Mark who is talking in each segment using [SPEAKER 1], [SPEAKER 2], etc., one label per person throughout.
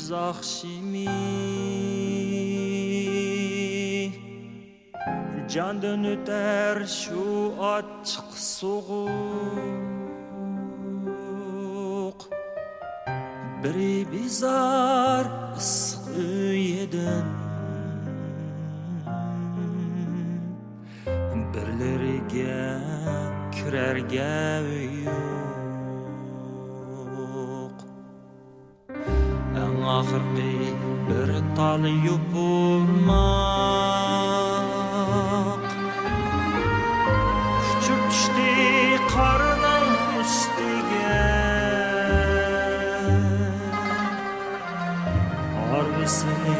[SPEAKER 1] güz akşimi Candan öter şu açık soğuk Biri bizar ısık üyeden Birleriga kirerge yok En ahirki bir tal yupurmak Küçük düştü karnın üstüge Harbisini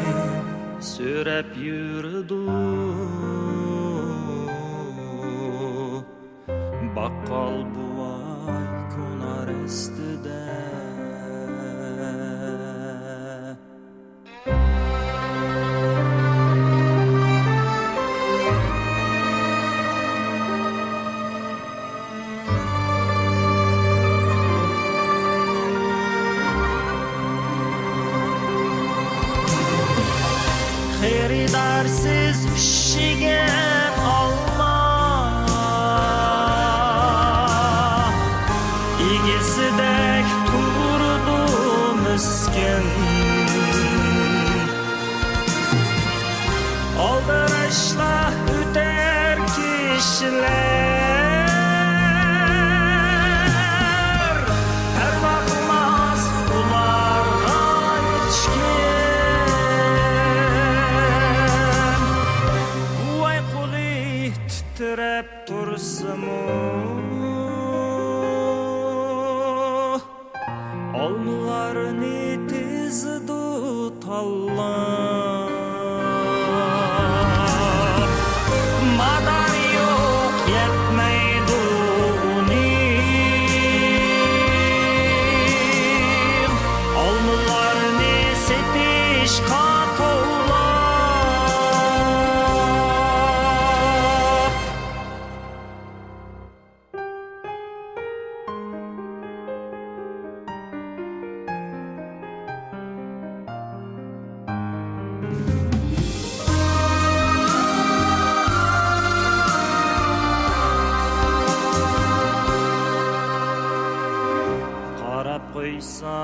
[SPEAKER 1] sürep yürüdü Bakkal buvay konar estide Xeridarsiz pişigen alma İgisidek turdu miskin Aldırışla üter kişiler Her bakmaz ularga içkin Kuvay kuli titrep tursumu Almalarını tezdu tallar Madar yok yetmeydu unim Almalarını setiş katovlar Qarab qo'ysa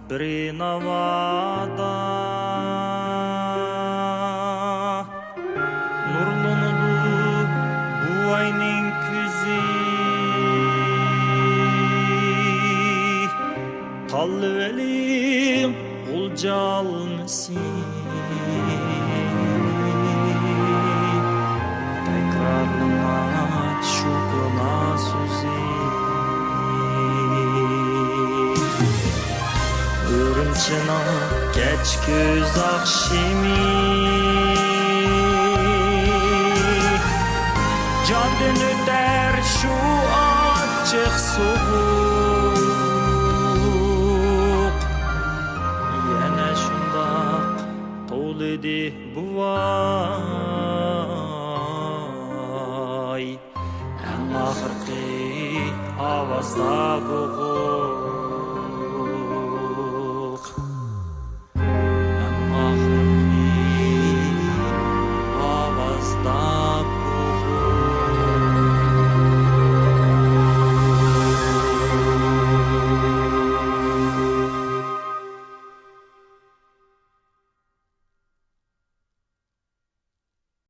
[SPEAKER 1] biri navada Nurlanıdı bu ayning ko'zi Talvelim g'uljalmisin Tekrarlama şu kona so'zi Ürümçina geç göz akşimi Candan öter şu açık soğuk Yana şundaq tol edi buvay En ahirki avazda boğuk